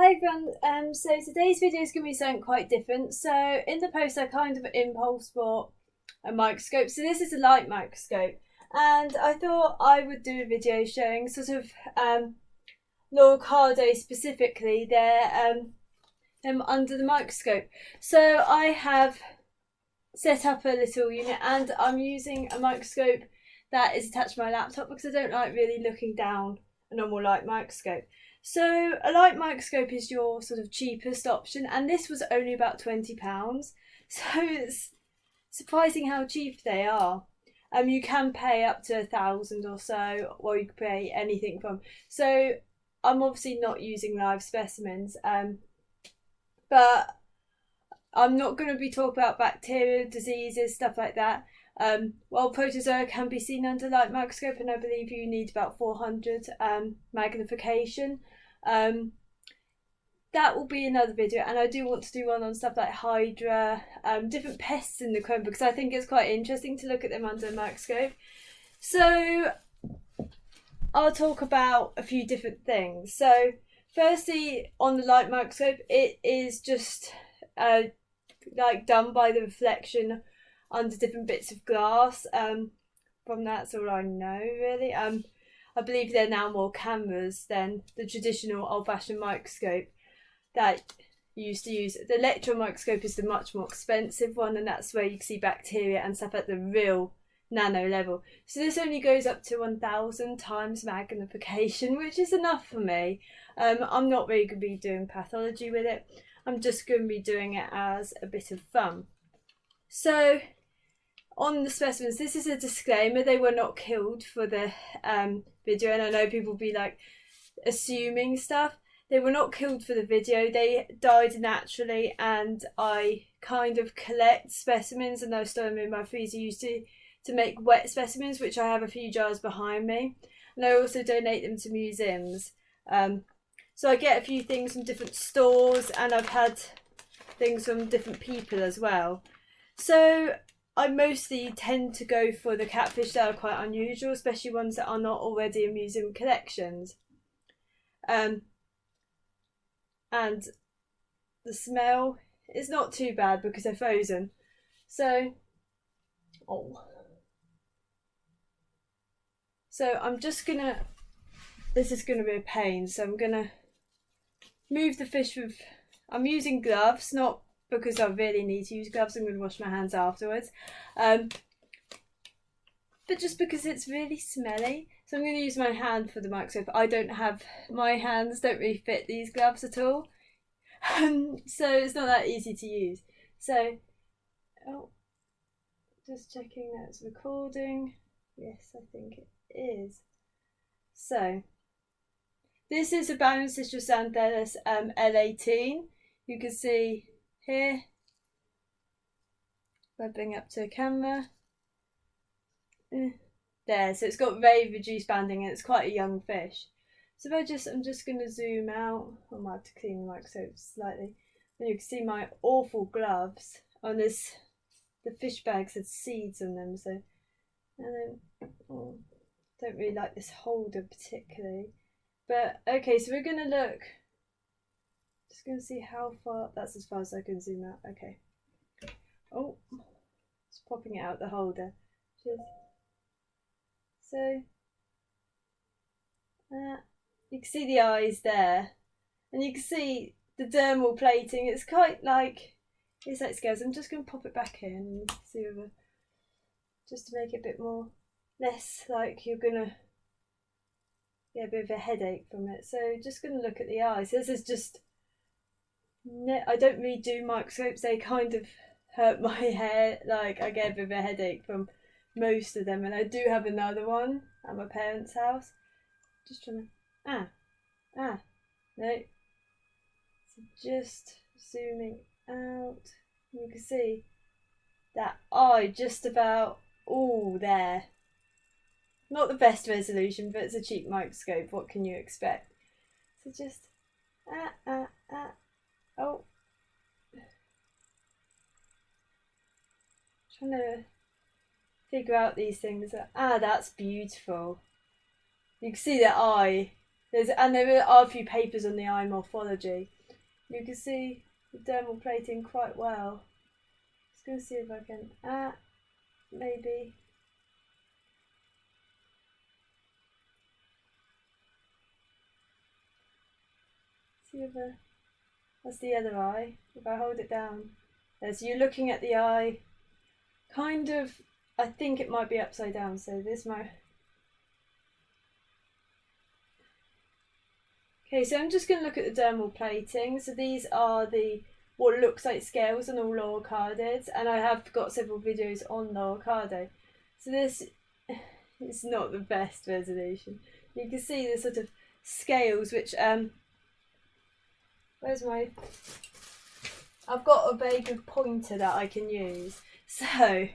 Hi everyone, so today's video is going to be something quite different. So in the post I kind of impulse bought a microscope. So this is a light microscope, and I thought I would do a video showing sort of Loricariidae specifically, them under the microscope. So I have set up a little unit and I'm using a microscope that is attached to my laptop because I don't like really looking down a normal light microscope. So a light microscope is your sort of cheapest option, and this was only about £20. So it's surprising how cheap they are. You can pay up to 1,000 or so, or you can pay anything from. So I'm obviously not using live specimens, but I'm not going to be talking about bacteria, diseases, stuff like that. While protozoa can be seen under light microscope, and I believe you need about 400 magnification. That will be another video, and I do want to do one on stuff like Hydra, different pests in the aquarium, because I think it's quite interesting to look at them under a microscope. So I'll talk about a few different things. So firstly, on the light microscope, it is just like done by the reflection under different bits of glass. From that's all I know really. I believe there are now more cameras than the traditional old-fashioned microscope that you used to use. The electron microscope is the much more expensive one, and that's where you can see bacteria and stuff at the real nano level. So this only goes up to 1,000 times magnification, which is enough for me. I'm not really going to be doing pathology with it. I'm just going to be doing it as a bit of fun. So on the specimens, this is a disclaimer, they were not killed for the video, and I know people will be like assuming stuff. They were not killed for the video, they died naturally, and I kind of collect specimens and I store them in my freezer used to make wet specimens, which I have a few jars behind me, and I also donate them to museums. So I get a few things from different stores, and I've had things from different people as well. So I mostly tend to go for the catfish that are quite unusual, especially ones that are not already in museum collections. And the smell is not too bad because they're frozen. So I'm just gonna, this is gonna be a pain, so I'm gonna move the fish with, I'm using gloves, not because I really need to use gloves, I'm going to wash my hands afterwards, but just because it's really smelly. So I'm going to use my hand for the microscope. My hands don't really fit these gloves at all, so it's not that easy to use. So just checking that it's recording. Yes, I think it is. So this is a Baryancistrus xanthellus L18. You can see here, if I bring up to the camera, there, so it's got very reduced banding and it's quite a young fish. So if I'm just going to zoom out, I might have to clean the microscope slightly, and you can see my awful gloves on this. The fish bags had seeds on them, so, and then don't really like this holder particularly, but okay, so we're going to look. Just going to see how far, that's as far as I can zoom out. Okay. Oh, it's popping it out the holder. So, you can see the eyes there, and you can see the dermal plating. It's quite like, it's like scales. I'm just going to pop it back in and see whether, just to make it a bit more, less like you're going to get a bit of a headache from it. So just going to look at the eyes. This is just, I don't really do microscopes, they kind of hurt my hair, like I get a bit of a headache from most of them, and I do have another one at my parents' house. Just trying to, no. So just zooming out, you can see that eye just about, there. Not the best resolution, but it's a cheap microscope, what can you expect? So just, trying to figure out these things. That's beautiful. You can see the eye there are a few papers on the eye morphology. You can see the dermal plating quite well. Just going to see if I can, maybe. See if that's the other eye. If I hold it down, there. So you're looking at the eye, kind of. I think it might be upside down. So this might. Okay, so I'm just going to look at the dermal plating. So these are what looks like scales on all Loricariidae, and I have got several videos on Loricariidae. So this is not the best resolution. You can see the sort of scales, which where's my? I've got a very good pointer that I can use. So,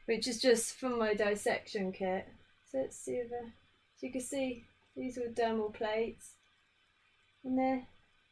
which is just from my dissection kit. So let's see if so you can see these are dermal plates, and they're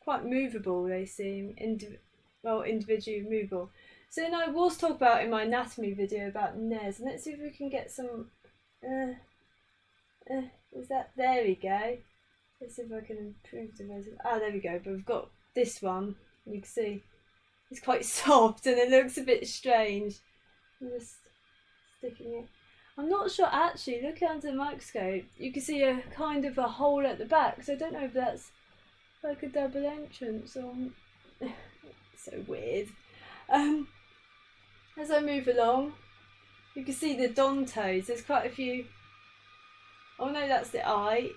quite movable. They seem individually movable. So then I was talking about in my anatomy video about NES, and let's see if we can get some. Is that there we go? Let's see if I can improve the resolution. There we go. But we've got this one. You can see it's quite soft and it looks a bit strange. I'm just sticking it. I'm not sure actually. Looking under the microscope, you can see a kind of a hole at the back. So I don't know if that's like a double entrance or. So weird. As I move along, you can see the dontos. There's quite a few. Oh no, that's the eye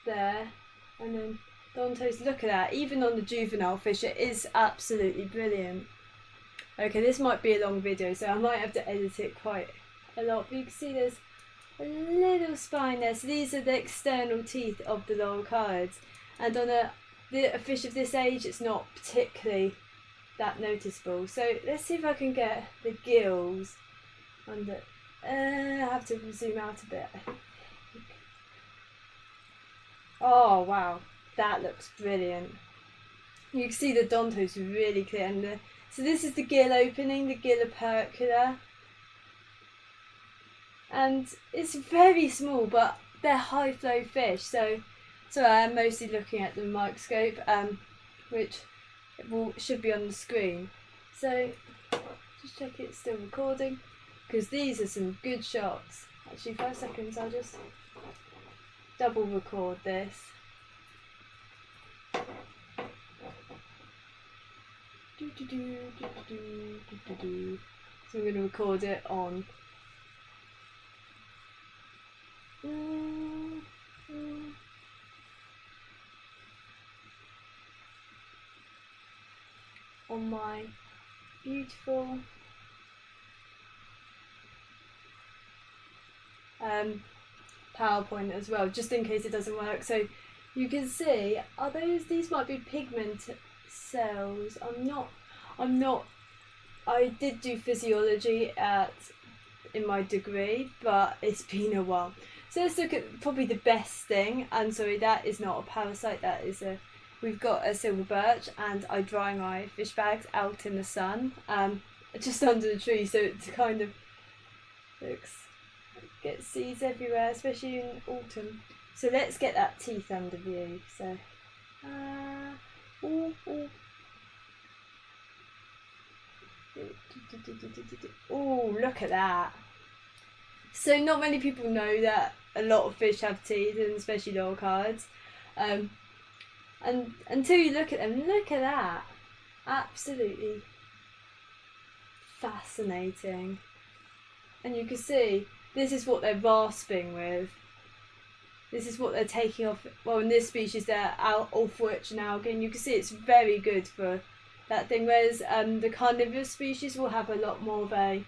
there, and then dontos. Look at that. Even on the juvenile fish, it is absolutely brilliant. Okay, this might be a long video, so I might have to edit it quite a lot. But you can see there's a little spine there. So these are the external teeth of the Loricariidae, and on a fish of this age, it's not particularly that noticeable. So let's see if I can get the gills under. I have to zoom out a bit. Oh wow, that looks brilliant. You can see the dontos really clear, and so this is the gill opening, the gill opercula, and it's very small, but they're high flow fish. So I am mostly looking at the microscope, which should be on the screen. So just check it's still recording, because these are some good shots. Actually, 5 seconds. I'll just double record this. So I'm going to record it on my beautiful PowerPoint as well, just in case it doesn't work. So you can see, these might be pigment cells. I'm not I did do physiology in my degree, but it's been a while. So let's look at probably the best thing, and sorry, that is not a parasite, that is we've got a silver birch, and I dry my fish bags out in the sun, just under the tree, so it kind of gets seeds everywhere, especially in autumn. So let's get that teeth under view. So, oh, look at that. So not many people know that a lot of fish have teeth, and especially Loricariidae. And until you look at them, look at that. Absolutely fascinating. And you can see, this is what they're rasping with. This is what they're taking off. Well, in this species, they're off-rich and algae, and you can see it's very good for that thing. Whereas the carnivorous species will have a lot more of a.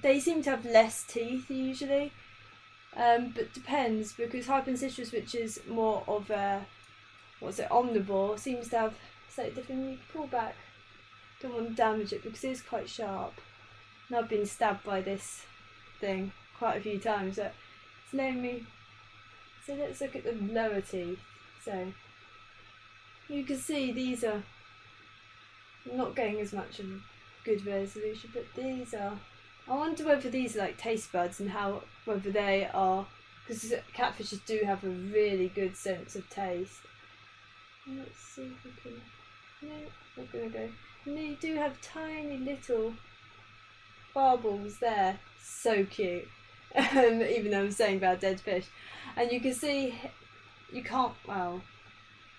They seem to have less teeth usually, but depends, because Hypostominae, which is more of a omnivore, seems to have slightly different. You can pull back. Don't want to damage it because it is quite sharp. And I've been stabbed by this thing quite a few times. So it's letting me. So let's look at the lower teeth. So you can see these are not getting as much of a good resolution, but these are. I wonder whether these are like taste buds and whether they are because catfishes do have a really good sense of taste. Let's see if we can. No, not gonna go. And they do have tiny little barbels there. So cute. Even though I'm saying about dead fish, and you can see you can't. Well,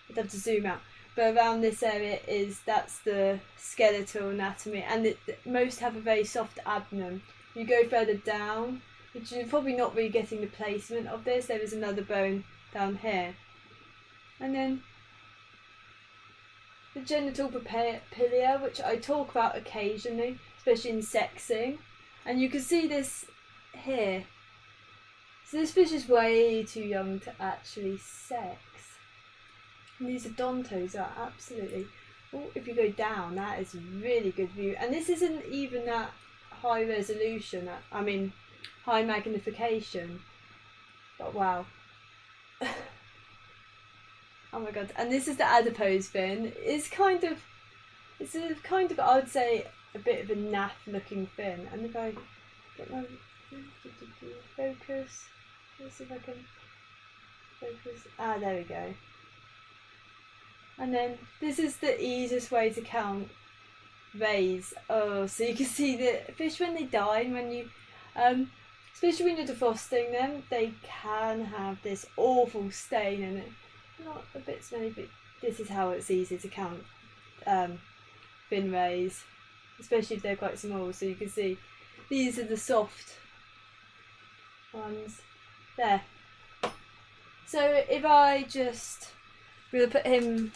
I'd have to zoom out. But around this area that's the skeletal anatomy, and most have a very soft abdomen. You go further down, which you're probably not really getting the placement of this. There is another bone down here, and then the genital papillae, which I talk about occasionally, especially in sexing, and you can see this here. So this fish is way too young to actually sex. And these odontos are absolutely. Oh, if you go down, that is a really good view. And this isn't even that high resolution. I mean, high magnification. But wow. Oh my god! And this is the adipose fin. It's a kind of I would say a bit of a naff looking fin. And if I get my focus, let's see if I can focus. Ah, there we go. And then this is the easiest way to count rays. Oh, so you can see the fish when they die, and when you, especially when you're defrosting them, they can have this awful stain in it. Not a bit smelly, but this is how it's easy to count fin rays, especially if they're quite small. So you can see these are the soft ones there. So if I just we'll put him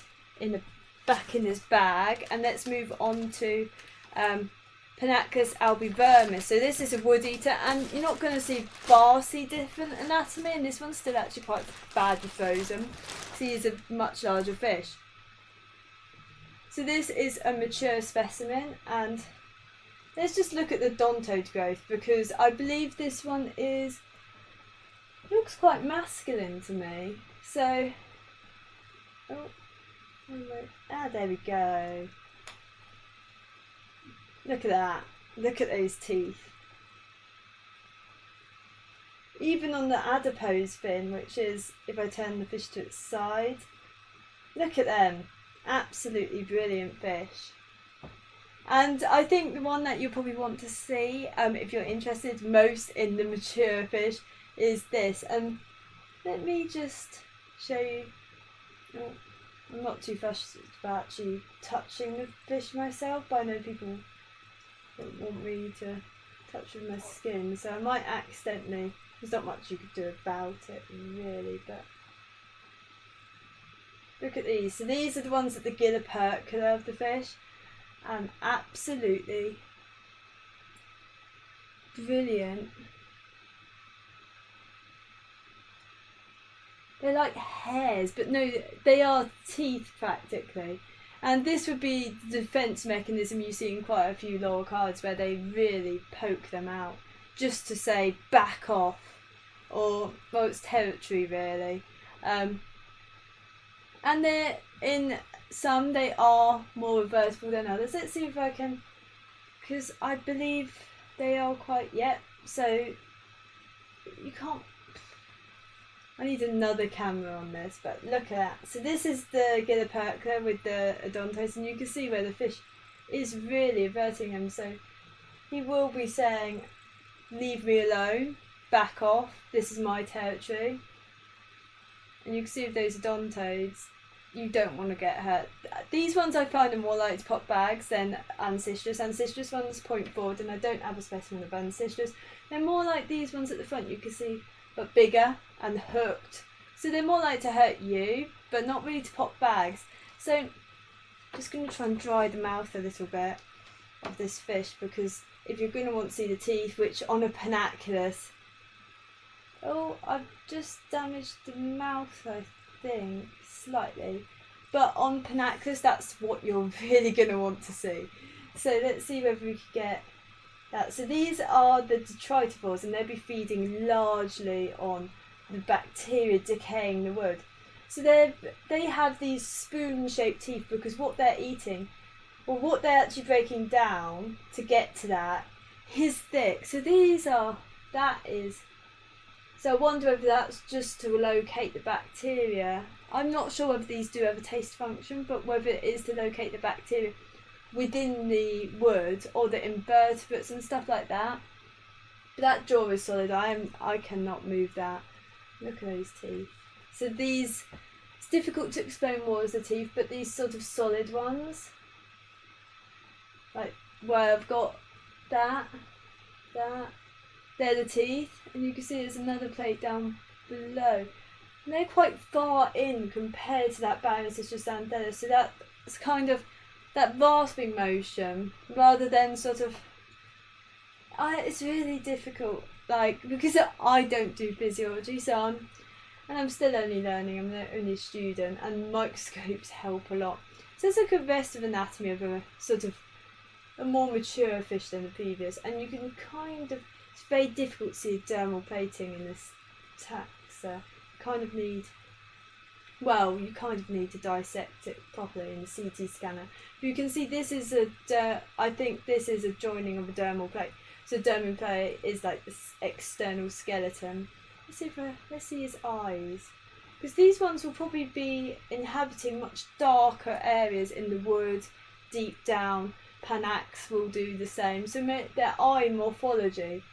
back in his bag, and let's move on to Panaqolus albivermis. So this is a wood eater, and you're not going to see vastly different anatomy, and this one's still actually quite badly frozen. So he's a much larger fish. So this is a mature specimen, and let's just look at the odontode growth, because I believe this one looks quite masculine to me. So, there we go. Look at that. Look at those teeth. Even on the adipose fin, which is, if I turn the fish to its side, look at them. Absolutely brilliant fish. And I think the one that you'll probably want to see, if you're interested most in the mature fish, is this. And let me just show you. Oh, I'm not too fussed about actually touching the fish myself, but I know people don't want me to touch with my skin, so I might accidentally. There's not much you could do about it, really, but look at these. So these are the ones at the gillipercula of the fish, and absolutely brilliant. They're like hairs, but no, they are teeth practically. And this would be the defence mechanism you see in quite a few Loricariidae, where they really poke them out just to say back off, or well, it's territory really. And they're in some they are more reversible than others. Let's see if I can, because I believe they are quite so you can't. I need another camera on this, but look at that. So this is the gillipercula with the odontos, and you can see where the fish is really averting him. So he will be saying, leave me alone, back off, this is my territory. And you can see with those odontodes, you don't want to get hurt. These ones I find are more likely to pop bags than Ancistrus. Ancistrus ones point forward, and I don't have a specimen of Ancistrus. They're more like these ones at the front, you can see, but bigger and hooked. So they're more likely to hurt you, but not really to pop bags. So I'm just going to try and dry the mouth a little bit of this fish, because if you're going to want to see the teeth, which on a Panaqolus, I've just damaged the mouth, I think, slightly. But on Panaqolus, that's what you're really going to want to see. So let's see whether we can get that. So these are the detritivores, and they'll be feeding largely on the bacteria decaying the wood. So they have these spoon-shaped teeth, because what they're eating, or what they're actually breaking down to get to that, is thick. So that is So I wonder whether that's just to locate the bacteria. I'm not sure whether these do have a taste function, but whether it is to locate the bacteria within the wood or the invertebrates and stuff like that. But that jaw is solid. I cannot move that. Look at those teeth. So these, it's difficult to explain more as the teeth, but these sort of solid ones, like where I've got that, they're the teeth, and you can see there's another plate down below. And they're quite far in compared to that Baryancistrus xanthellus, so that's kind of that rasping motion rather than sort of. It's really difficult, like, because I don't do physiology, so I'm still only learning. I'm the only student, and microscopes help a lot. So it's like a rest of anatomy of a sort of a more mature fish than the previous, and you can kind of. It's very difficult to see dermal plating in this taxa. You kind of need to dissect it properly in the CT scanner. But you can see this is I think this is a joining of a dermal plate. So dermal plate is like this external skeleton. Let's see his eyes, because these ones will probably be inhabiting much darker areas in the wood, deep down. Panax will do the same. So their eye morphology,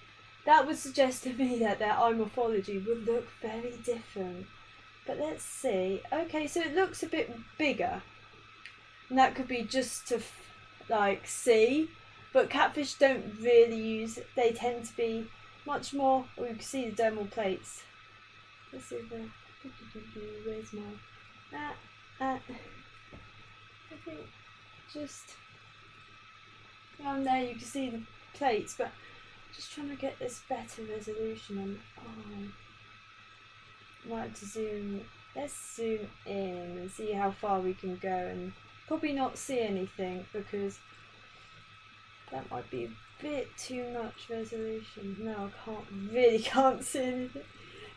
that would suggest to me that their eye morphology would look very different. But let's see. Okay, so it looks a bit bigger, and that could be just to see. But catfish don't really use. They tend to be much more. Oh, you can see the dermal plates. Let's see if where's my. I think just around there you can see the plates, but just trying to get this better resolution on. Right, to zoom. Let's zoom in and see how far we can go, and probably not see anything because that might be a bit too much resolution. No, I can't see anything.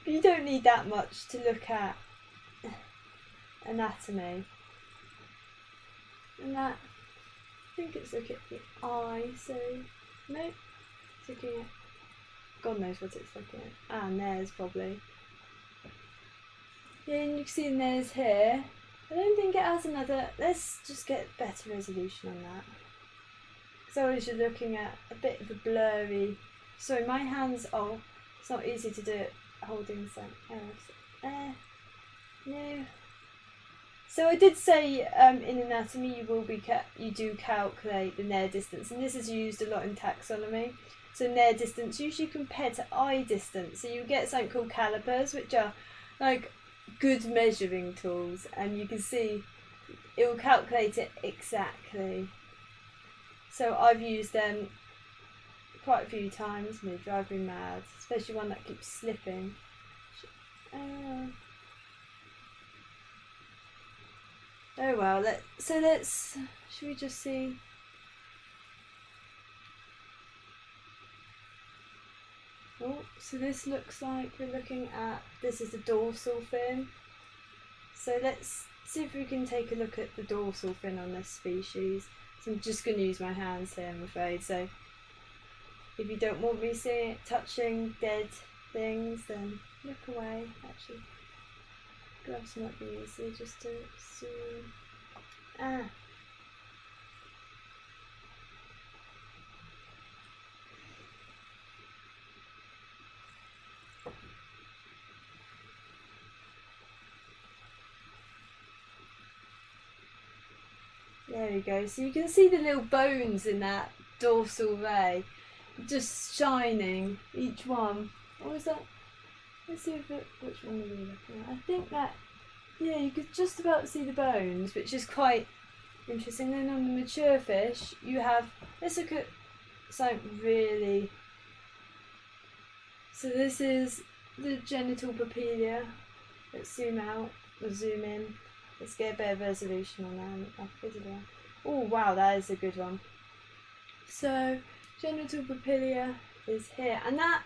But you don't need that much to look at anatomy. And that, I think it's looking at the eye, so no, it's looking at, God knows what it's looking at. And there's probably. Yeah, and you can see the nose here. I don't think it has another. Let's just get better resolution on that. Because always you're looking at a bit of a blurry. Sorry, my hands. Oh, it's not easy to do it holding something. No. So I did say in anatomy you do calculate the Nair distance, and this is used a lot in taxonomy. So Nair distance usually compared to eye distance. So you get something called calipers, which are like good measuring tools, and you can see it will calculate it exactly. So I've used them quite a few times, and they drive me mad, especially one that keeps slipping. Oh well, should we just see? Oh, so this looks like we're looking at, this is the dorsal fin. So let's see if we can take a look at the dorsal fin on this species. So I'm just going to use my hands here, I'm afraid. So if you don't want me touching dead things, then look away. Actually, gloves might be easier just to zoom. There we go. So you can see the little bones in that dorsal ray, just shining, each one. What was that? Let's see which one are we looking at. I think that, yeah, you could just about see the bones, which is quite interesting. Then on the mature fish, you have, let's look at something really. So this is the genital papilla. Let's zoom out, or zoom in. Let's get a better resolution on that. Oh wow, that is a good one. So genital papilla is here, and that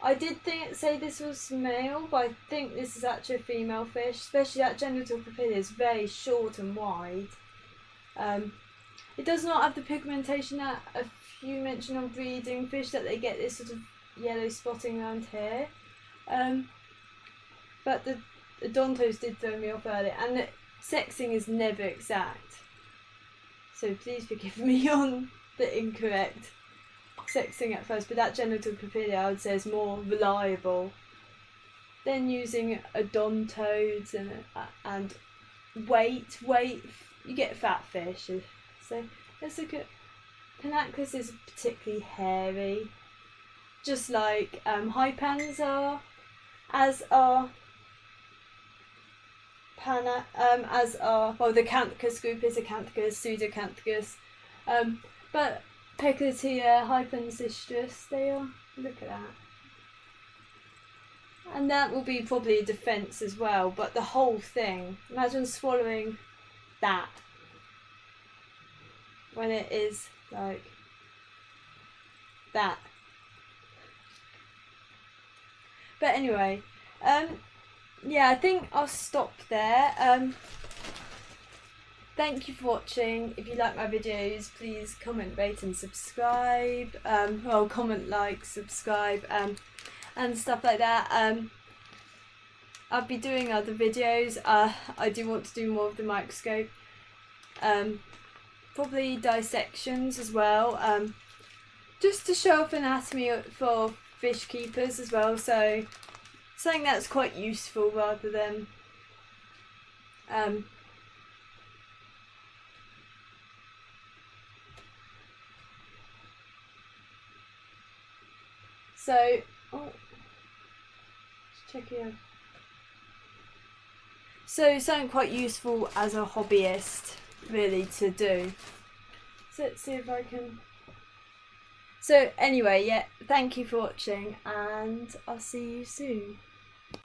I did say this was male, but I think this is actually a female fish. Especially that genital papilla is very short and wide. It does not have the pigmentation that a few mentioned on breeding fish, that they get this sort of yellow spotting around here. But the odontos did throw me off earlier, and the sexing is never exact. So please forgive me on the incorrect sexing at first, but that genital papilla I would say is more reliable than using odontodes and weight. You get fat fish. So let's look at Panaqolus. Is particularly hairy, just like hypans are, as are the Canthicus group is Acanthicus, Pseudocanthicus, but Peculatia, Hypostominae, they are. Look at that. And that will be probably a defence as well, but the whole thing, imagine swallowing that when it is like that. But anyway, yeah, I think I'll stop there. Thank you for watching. If you like my videos, please comment, rate and subscribe. Well, comment, like, subscribe, and stuff like that. I'll be doing other videos. I do want to do more of the microscope. Probably dissections as well. Just to show off anatomy for fish keepers as well. So something that's quite useful rather than so just checking out. So something quite useful as a hobbyist really to do. So let's see if I can. So anyway, yeah, thank you for watching and I'll see you soon.